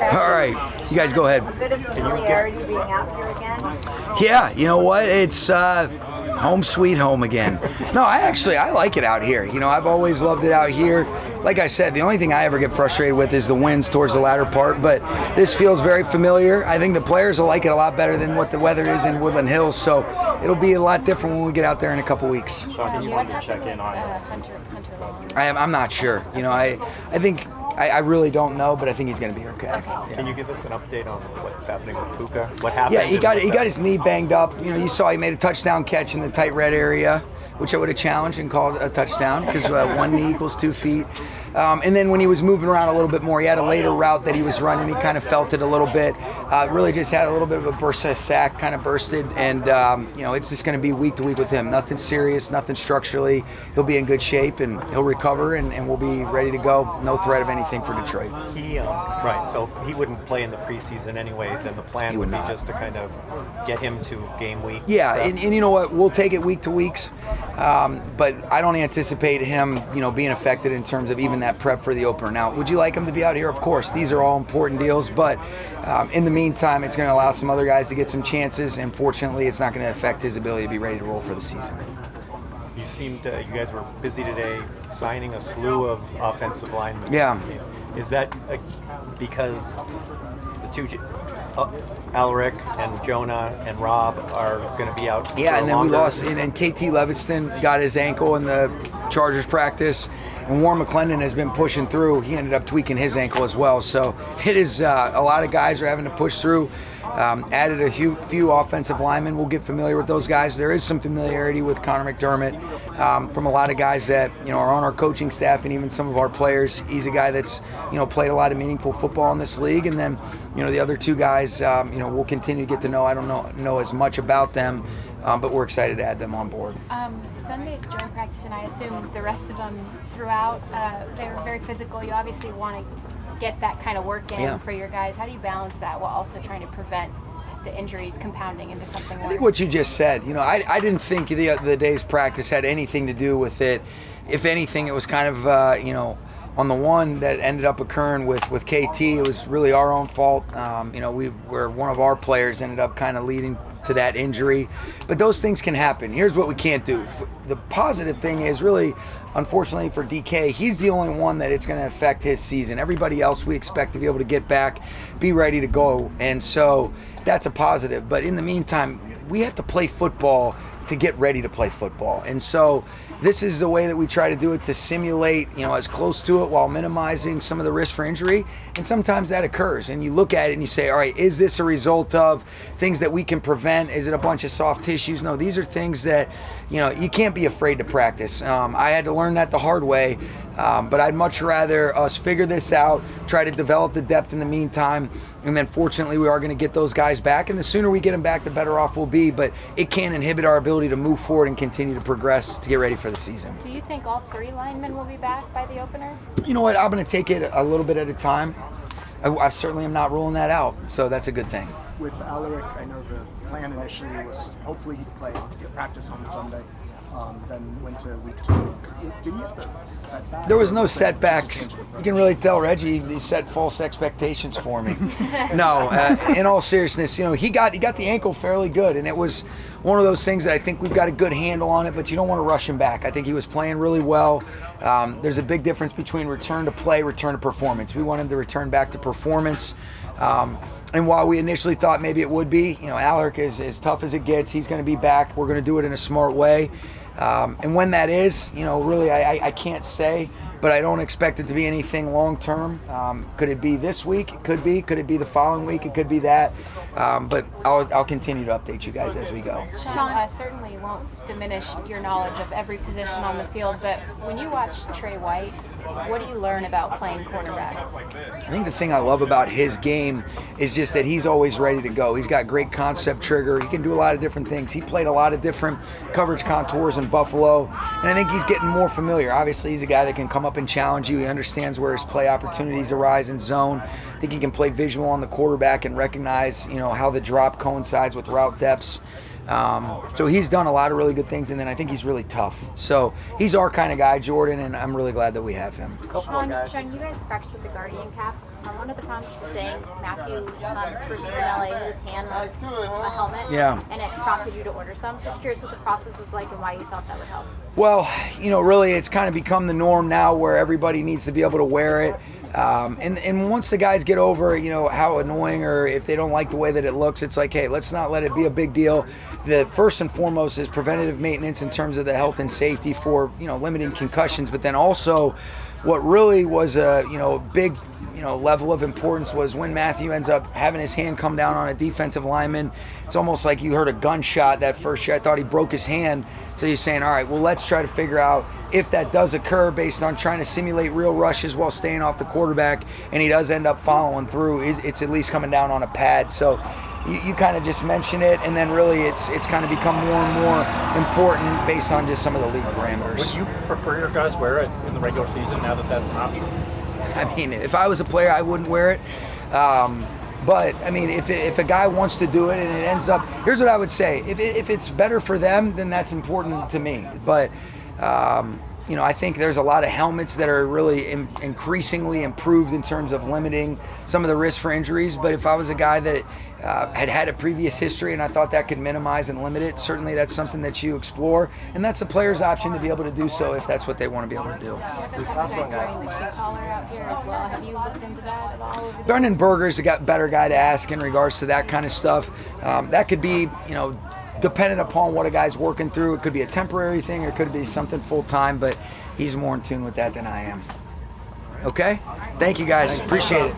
All right, you guys go ahead. A bit of familiarity being out here again. Yeah, you know what? It's home sweet home again. No, I like it out here. You know, I've always loved it out here. Like I said, the only thing I ever get frustrated with is the winds towards the latter part, but this feels very familiar. I think the players will like it a lot better than what the weather is in Woodland Hills, so it'll be a lot different when we get out there in a couple weeks. Sean, you wanted to check in on Hunter Long. I'm not sure. You know, I think I really don't know, but I think he's going to be okay. Yeah. Can you give us an update on what's happening with Puka? What happened? Yeah, he got his knee banged up. You know, you saw he made a touchdown catch in the tight red area, which I would have challenged and called a touchdown because 1 knee equals 2 feet. And then when he was moving around a little bit more, he had a later route that he was running. He kind of felt it a little bit. Really just had a little bit of a burst of sack, kind of bursted. And, you know, it's just going to be week to week with him. Nothing serious, nothing structurally. He'll be in good shape and he'll recover and we'll be ready to go. No threat of anything for Detroit. Right, so he wouldn't play in the preseason anyway. Then the plan would be just to kind of get him to game week. Yeah, and you know what? We'll take it week to weeks. But I don't anticipate him, you know, being affected in terms of even that prep for the opener. Now, would you like him to be out here? Of course, these are all important deals, but in the meantime, it's going to allow some other guys to get some chances, and fortunately, it's not going to affect his ability to be ready to roll for the season. You guys were busy today signing a slew of offensive linemen. Yeah. Is that because the two, Alaric and Jonah and Rob are going to be out? Yeah, and then longer? we lost, and KT Levinston got his ankle in the Chargers practice, and Warren McClendon has been pushing through. He ended up tweaking his ankle as well. So it is a lot of guys are having to push through. Added a few offensive linemen. We'll get familiar with those guys. There is some familiarity with Connor McDermott from a lot of guys that, you know, are on our coaching staff and even some of our players. He's a guy that's, you know, played a lot of meaningful football in this league. And then, you know, the other two guys, you know, we'll continue to get to know. I don't know as much about them, but we're excited to add them on board. Sundays during practice, and I assume the rest of them throughout, they were very physical. You obviously want to get that kind of work in for your guys. How do you balance that while also trying to prevent the injuries compounding into something worse? I think what you just said, you know, I didn't think the day's practice had anything to do with it. If anything, it was kind of, you know, on the one that ended up occurring with KT, it was really our own fault. You know, where one of our players ended up kind of leading to that injury. But those things can happen. Here's what we can't do. The positive thing is really, unfortunately for DK, he's the only one that it's going to affect his season. Everybody else we expect to be able to get back, be ready to go. And so that's a positive. But in the meantime, we have to play football to get ready to play football. And so this is the way that we try to do it, to simulate, you know, as close to it while minimizing some of the risk for injury. And sometimes that occurs. And you look at it and you say, all right, is this a result of things that we can prevent? Is it a bunch of soft tissues? No, these are things that, you know, you can't be afraid to practice. I had to learn that the hard way. But I'd much rather us figure this out, try to develop the depth in the meantime, and then fortunately we are going to get those guys back, and the sooner we get them back, the better off we'll be, but it can't inhibit our ability to move forward and continue to progress to get ready for the season. Do you think all three linemen will be back by the opener? You know what, I'm going to take it a little bit at a time. I certainly am not ruling that out, so that's a good thing. With Alaric, I know the plan initially was hopefully he'd play, get practice on Sunday. Then went to week 2. Did he have a setback? There was no setbacks. You can really tell Reggie he set false expectations for me. No, in all seriousness, you know, he got the ankle fairly good, and it was one of those things that I think we've got a good handle on it, but you don't want to rush him back. I think he was playing really well. There's a big difference between return to play, return to performance. We want him to return back to performance. And while we initially thought maybe it would be, you know, Alaric is as tough as it gets. He's going to be back. We're going to do it in a smart way. And when that is, you know, really I can't say, but I don't expect it to be anything long term. Could it be this week? It could be. Could it be the following week? It could be that. But I'll continue to update you guys as we go. Sean, certainly won't diminish your knowledge of every position on the field, but when you watch Trey White, what do you learn about playing quarterback? I think the thing I love about his game is just that he's always ready to go. He's got great concept trigger. He can do a lot of different things. He played a lot of different coverage contours in Buffalo, and I think he's getting more familiar. Obviously, he's a guy that can come up and challenge you. He understands where his play opportunities arise in zone. I think he can play visual on the quarterback and recognize, you know, how the drop coincides with route depths. So he's done a lot of really good things, and then I think he's really tough. So he's our kind of guy, Jordan, and I'm really glad that we have him. Sean, you guys practiced with the Guardian caps. One of the comments was saying Matthew's first season in LA, his hand on a helmet, and it prompted you to order some. Just curious what the process was like and why you thought that would help. Well, really it's kind of become the norm now where everybody needs to be able to wear it. And once the guys get over, how annoying, or if they don't like the way that it looks, it's like, hey, let's not let it be a big deal. The first and foremost is preventative maintenance in terms of the health and safety for, limiting concussions. But then also what really was a, big, level of importance was when Matthew ends up having his hand come down on a defensive lineman. It's almost like you heard a gunshot that first year. I thought he broke his hand. So you're saying, all right, well, let's try to figure out if that does occur based on trying to simulate real rushes while staying off the quarterback, and he does end up following through, it's at least coming down on a pad. So you kind of just mention it, and then really it's kind of become more and more important based on just some of the league parameters. Would you prefer your guys wear it in the regular season now that that's an option? I mean, if I was a player, I wouldn't wear it. But, I mean, if a guy wants to do it and it ends up, here's what I would say. If it's better for them, then that's important to me. But, I think there's a lot of helmets that are really increasingly improved in terms of limiting some of the risk for injuries. But if I was a guy that had a previous history and I thought that could minimize and limit it, certainly that's something that you explore. And that's the player's option to be able to do so if that's what they want to be able to do. You have a couple guys wearing the tree collar out here as well. Have you looked into that at all? Brendan Berger's a better guy to ask in regards to that kind of stuff. That could be, dependent upon what a guy's working through. It could be a temporary thing, or it could be something full-time, but he's more in tune with that than I am. Okay? Thank you, guys. Appreciate it.